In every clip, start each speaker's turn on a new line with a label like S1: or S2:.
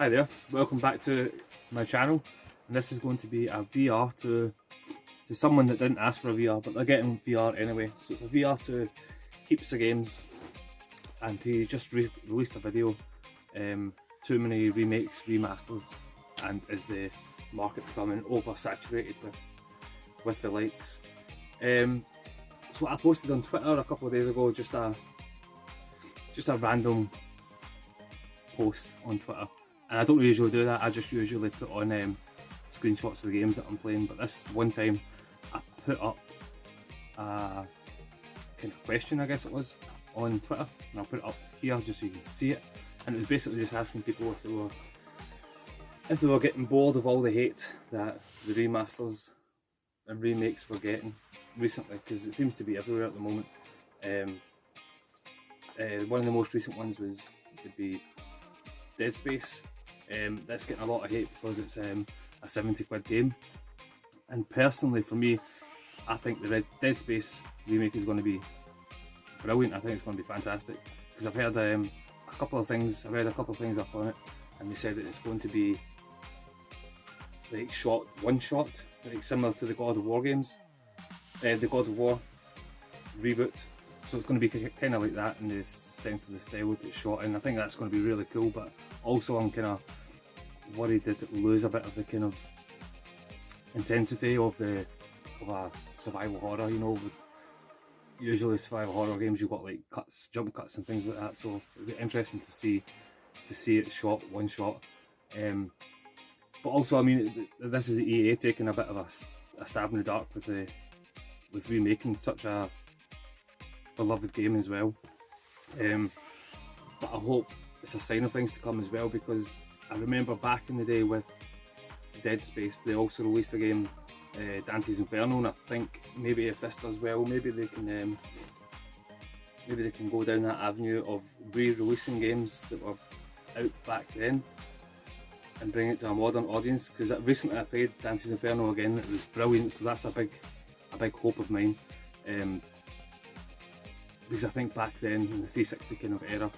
S1: Hi there, welcome back to my channel, and this is going to be a VR to someone that didn't ask for a VR, but they're getting VR anyway. So it's a VR to Keeps the Games, and he just released a video, too many remakes, remasters, and is the market becoming oversaturated with the likes. So I posted on Twitter a couple of days ago, just a random post on Twitter. And I don't usually do that, I just usually put on screenshots of the games that I'm playing, but this one time I put up a kind of question, I guess it was, on Twitter, and I'll put it up here just so you can see it. And it was basically just asking people if they were getting bored of all the hate that the remasters and remakes were getting recently, because it seems to be everywhere at the moment. One of the most recent ones would be Dead Space. That's getting a lot of hate because it's a 70 quid game, and personally for me I think the Dead Space remake is going to be brilliant. I think it's going to be fantastic, because I've heard a couple of things up on it, and they said that it's going to be like one shot, like similar to the God of War games, the God of War reboot. So it's going to be kind of like that in the sense of the style that it's shot in. I think that's going to be really cool, but also I'm kind of worried that it will lose a bit of the kind of intensity of a survival horror. You know, with usually survival horror games you've got like jump cuts and things like that. So it'll be interesting to see it shot one shot. But also, I mean, this is EA taking a bit of a stab in the dark with remaking such a beloved game as well. But I hope it's a sign of things to come as well, because I remember back in the day with Dead Space, they also released a game, Dante's Inferno, and I think maybe if this does well, maybe they can go down that avenue of re-releasing games that were out back then and bring it to a modern audience. Because recently I played Dante's Inferno again, it was brilliant, so that's a big hope of mine. Because I think back then, in the 360 kind of era,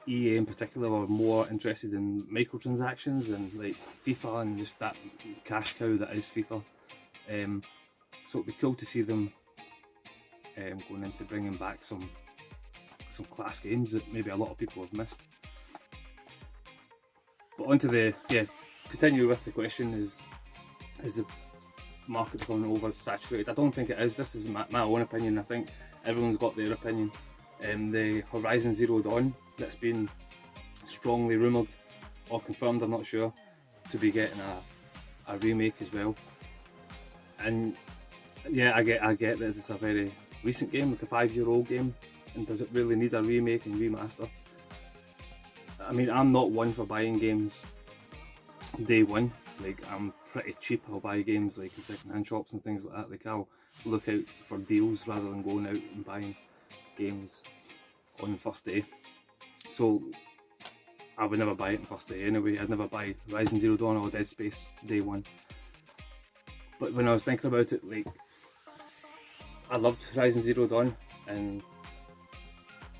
S1: EA in particular were more interested in microtransactions and like FIFA and just that cash cow that is FIFA. So it'd be cool to see them going into bringing back some class games that maybe a lot of people have missed. But onto continue with the question, is the market becoming oversaturated? I don't think it is. This is my own opinion. I think everyone's got their opinion. The Horizon Zero Dawn, that's been strongly rumoured or confirmed, I'm not sure, to be getting a remake as well. And yeah, I get that it's a very recent game, like a 5-year-old game, and does it really need a remake and remaster? I mean, I'm not one for buying games day one. Like, I'm pretty cheap. I'll buy games like in second-hand shops and things like that. Like, I'll look out for deals rather than going out and buying games on the first day. So I would never buy it on the first day anyway. I'd never buy Horizon Zero Dawn or Dead Space day one. But when I was thinking about it, like, I loved Horizon Zero Dawn, and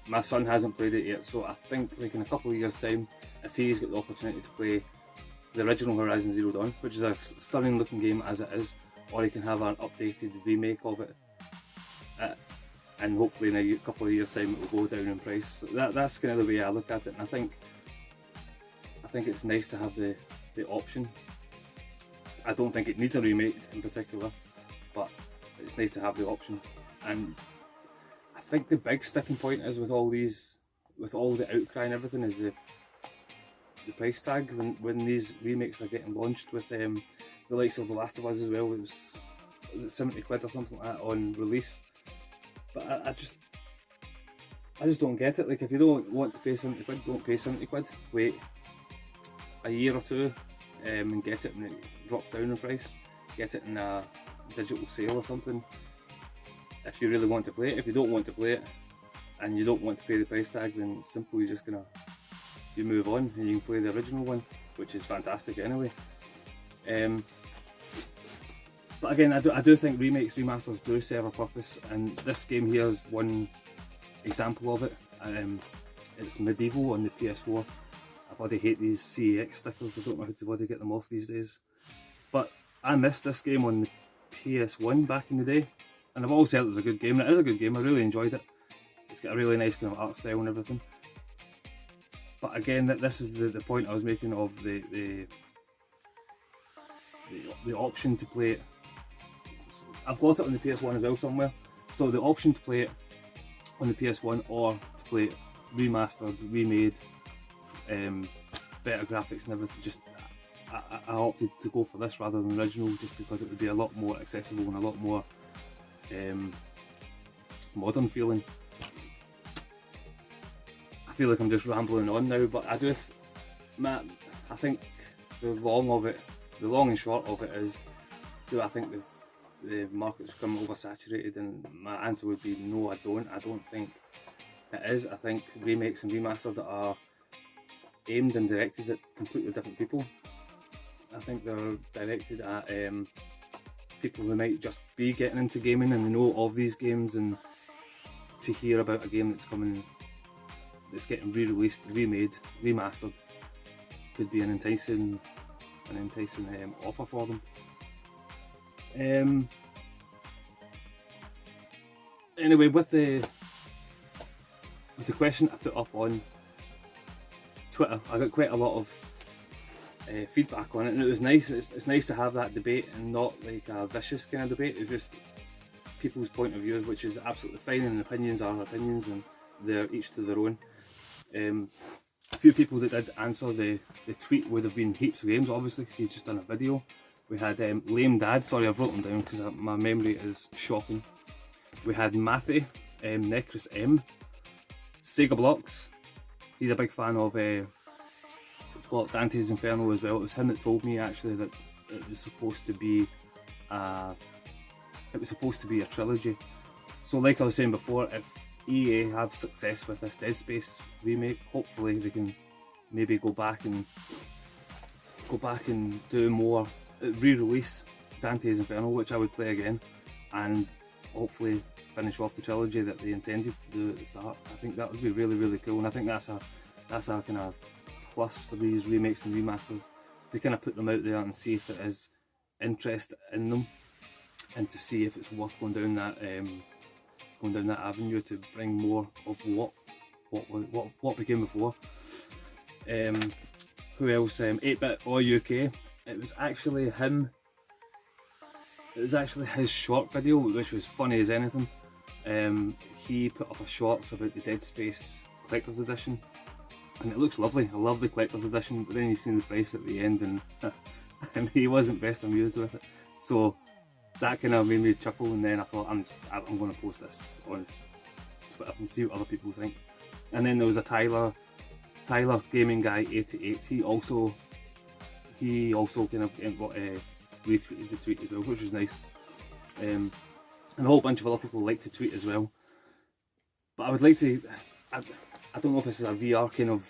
S1: my son hasn't played it yet, so I think like in a couple of years time, if he's got the opportunity to play the original Horizon Zero Dawn, which is a stunning looking game as it is, or he can have an updated remake of it, and hopefully in a couple of years time it will go down in price. So that's kind of the way I look at it, and I think it's nice to have the option. I don't think it needs a remake in particular, but it's nice to have the option. And I think the big sticking point is with all the outcry and everything, is the price tag when these remakes are getting launched, with the likes of The Last of Us as well. Was it 70 quid or something like that on release? But I just don't get it. Like, if you don't want to pay 70 quid, don't pay 70 quid. Wait a year or two and get it when it drops down in price. Get it in a digital sale or something, if you really want to play it. If you don't want to play it and you don't want to pay the price tag, then it's simple, you're just gonna move on and you can play the original one, which is fantastic anyway. But again, I do think remakes, remasters do serve a purpose, and this game here is one example of it. It's Medieval on the PS4. bloody hate these CEX stickers. I don't know how to bloody get them off these days. But I missed this game on the PS1 back in the day, and I've always said it was a good game, and it is a good game. I really enjoyed it. It's got a really nice kind of art style and everything. But again, this is the point I was making of the option to play it. I've got it on the PS1 as well somewhere. So the option to play it on the PS1 or to play it remastered, remade, better graphics and everything, just I opted to go for this rather than the original, just because it would be a lot more accessible and a lot more modern feeling. I feel like I'm just rambling on now, but I think the long and short of it is, do I think the market's become oversaturated? And my answer would be no, I don't. I don't think it is. I think remakes and remasters that are aimed and directed at completely different people. I think they're directed at people who might just be getting into gaming and they know of these games, and to hear about a game that's getting re-released, remade, remastered could be an enticing offer for them. Anyway, with the question I put up on Twitter, I got quite a lot of feedback on it, and it was nice. It's nice to have that debate and not like a vicious kind of debate. It's just people's point of view, which is absolutely fine, and opinions are opinions, and they're each to their own. A few people that did answer the tweet would have been heaps of games, obviously, because he's just done a video. We had Lame Dad, sorry I've wrote them down because my memory is shocking. We had Matthew, Necris M, Sega Blocks, he's a big fan of Dante's Inferno as well. It was him that told me actually that it was supposed to be a trilogy. So like I was saying before, if EA have success with this Dead Space remake, hopefully they can maybe go back and do more, re-release Dante's Inferno, which I would play again, and hopefully finish off the trilogy that they intended to do at the start. I think that would be really, really cool, and I think that's a kind of plus for these remakes and remasters, to kind of put them out there and see if there is interest in them, and to see if it's worth going down that avenue to bring more of what became before. Who else? 8-Bit or UK. It was actually him. It was actually his short video, which was funny as anything. He put up a shorts about the Dead Space Collector's Edition, and it looks lovely, a lovely Collector's Edition, but then you see the price at the end, and and he wasn't best amused with it. So that kind of made me chuckle, and then I thought I'm going to post this on Twitter and see what other people think. And then there was a Tyler Gaming Guy 88. He also kind of retweeted the tweet as well, which was nice. And a whole bunch of other people like to tweet as well. But I would like to, I don't know if this is a VR kind of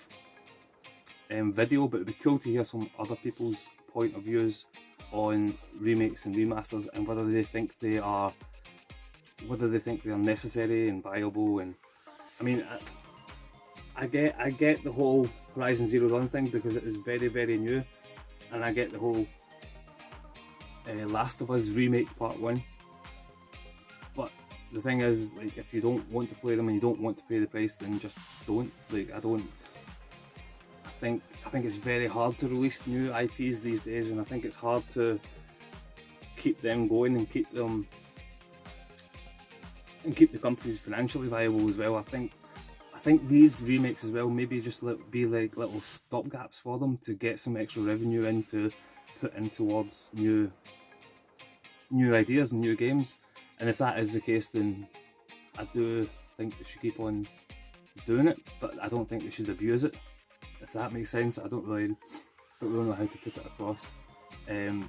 S1: video, but it'd be cool to hear some other people's point of views on remakes and remasters, and whether they think they are necessary and viable. And I mean, I get the whole Horizon Zero Dawn thing because it is very, very new, and I get the whole Last of Us remake part 1. But the thing is, like, if you don't want to play them and you don't want to pay the price, then just don't. Like, I think it's very hard to release new IPs these days, and I think it's hard to keep them going and keep the companies financially viable as well. I think these remakes as well maybe just be like little stopgaps for them to get some extra revenue in to put in towards new ideas and new games. And if that is the case, then I do think they should keep on doing it, but I don't think they should abuse it, if that makes sense. I don't really know how to put it across. And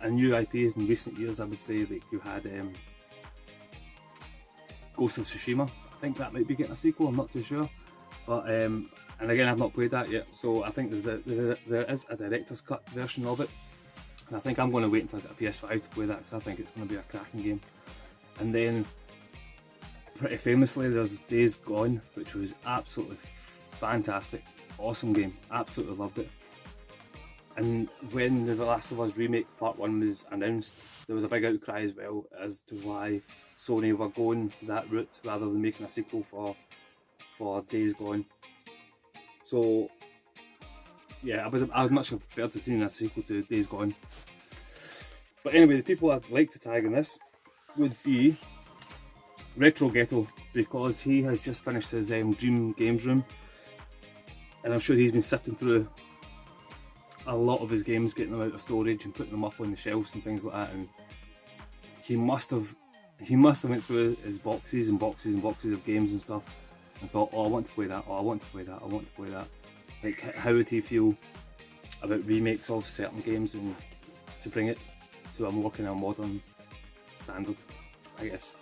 S1: new IPs in recent years, I would say that you had Ghost of Tsushima. I think that might be getting a sequel, I'm not too sure. But and again, I've not played that yet, so I think there is a director's cut version of it. And I think I'm going to wait until I get a PS5 to play that, because I think it's going to be a cracking game. And then, pretty famously, there's Days Gone, which was absolutely fantastic. awesome game, absolutely loved it. And when The Last of Us Remake Part 1 was announced, there was a big outcry as well as to why Sony were going that route rather than making a sequel for Days Gone. So yeah, I would much have preferred to see a sequel to Days Gone. But anyway, the people I'd like to tag in this would be Retro Ghetto, because he has just finished his Dream Games Room, and I'm sure he's been sifting through a lot of his games, getting them out of storage and putting them up on the shelves and things like that, and he must have went through his boxes and boxes and boxes of games and stuff and thought, oh, I want to play that, oh, I want to play that, I want to play that. Like, how would he feel about remakes of certain games and to bring it to a more kind of modern standard, I guess.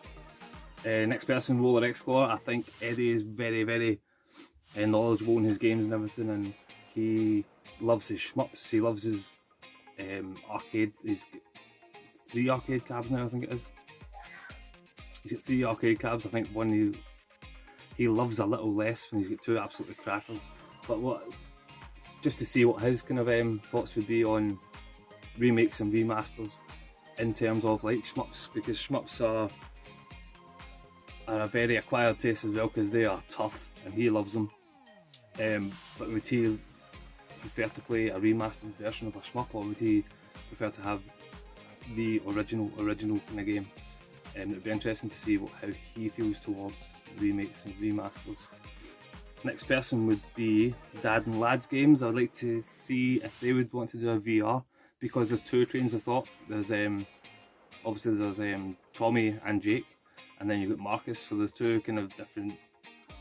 S1: Next person, Roller Explorer. I think Eddie is very, very knowledgeable in his games and everything, and he loves his shmups, he loves his arcade. He's got 3 arcade cabs now, I think it is. He's got 3 arcade cabs. I think one he loves a little less when he's got 2 absolutely crackers. But just to see what his kind of thoughts would be on remakes and remasters in terms of like shmups, because shmups are a very acquired taste as well, because they are tough and he loves them. But would he prefer to play a remastered version of a shmup, or would he prefer to have the original kind of game? It'd be interesting to see how he feels towards remakes and remasters. Next person would be Dad and Lads Games. I'd like to see if they would want to do a VR, because there's 2 trains of thought. There's obviously there's Tommy and Jake, and then you've got Marcus, so there's 2 kind of different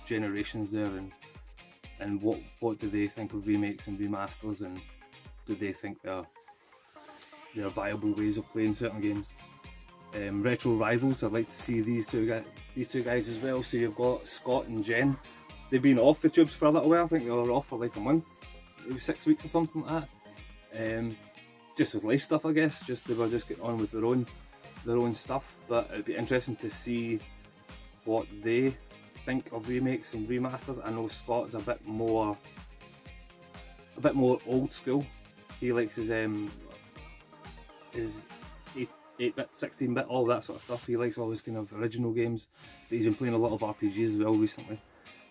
S1: generations there, and what do they think of remakes and remasters, and do they think they're viable ways of playing certain games? Retro Rivals, I'd like to see these two guys as well. So you've got Scott and Jen. They've been off the tubes for a little while. I think they were off for like a month, maybe 6 weeks or something like that. Just with life stuff, I guess. They were just getting on with their own stuff. But it'd be interesting to see what they think of remakes and remasters. I know Scott's a bit more old school. He likes his 8-bit, 16-bit, all that sort of stuff. He likes all his kind of original games. But he's been playing a lot of RPGs as well recently.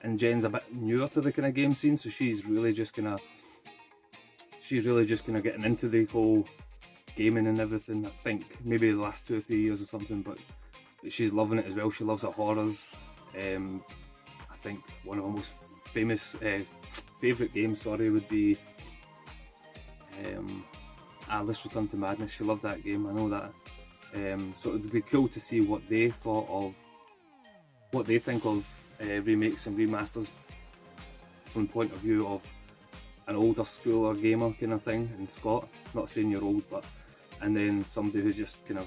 S1: And Jen's a bit newer to the kind of game scene, so she's really just kind of getting into the whole gaming and everything. I think maybe the last 2 or 3 years or something, but she's loving it as well. She loves her horrors. I think one of her most famous favourite games, would be Alice Return to Madness. She loved that game, I know that. So it would be cool to see what they think of remakes and remasters from the point of view of an older schooler gamer kind of thing in Scott. Not saying you're old, and then somebody who's just kind of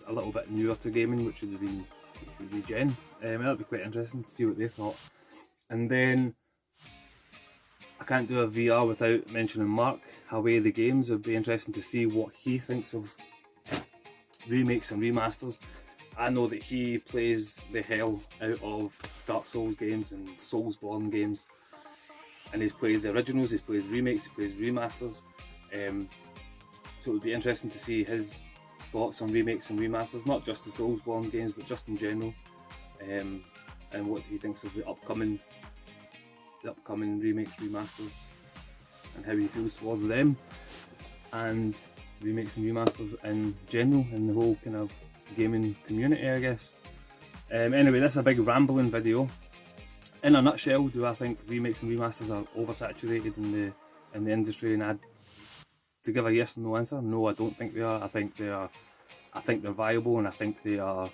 S1: a little bit newer to gaming, which would be Jen. That would be quite interesting to see what they thought. And then I can't do a VR without mentioning Mark Away the Games. It would be interesting to see what he thinks of remakes and remasters. I know that he plays the hell out of Dark Souls games and Soulsborne games, and he's played the originals, he's played remakes, he plays remasters. So it would be interesting to see his thoughts on remakes and remasters, not just the Soulsborne games, but just in general, and what he thinks of the upcoming remakes, remasters, and how he feels towards them, and remakes and remasters in general, in the whole kind of gaming community, I guess. Anyway, this is a big rambling video. In a nutshell, do I think remakes and remasters are oversaturated in the industry? And to give a yes or no answer, no, I don't think they are. I think they're viable, and I think they are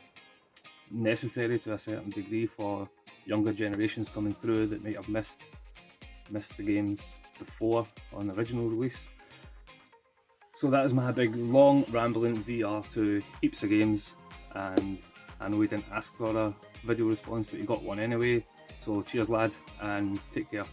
S1: necessary to a certain degree for younger generations coming through that might have missed the games before on the original release. So that is my big long rambling VR to heaps of games, and I know we didn't ask for a video response, but you got one anyway. So cheers lad, and take care.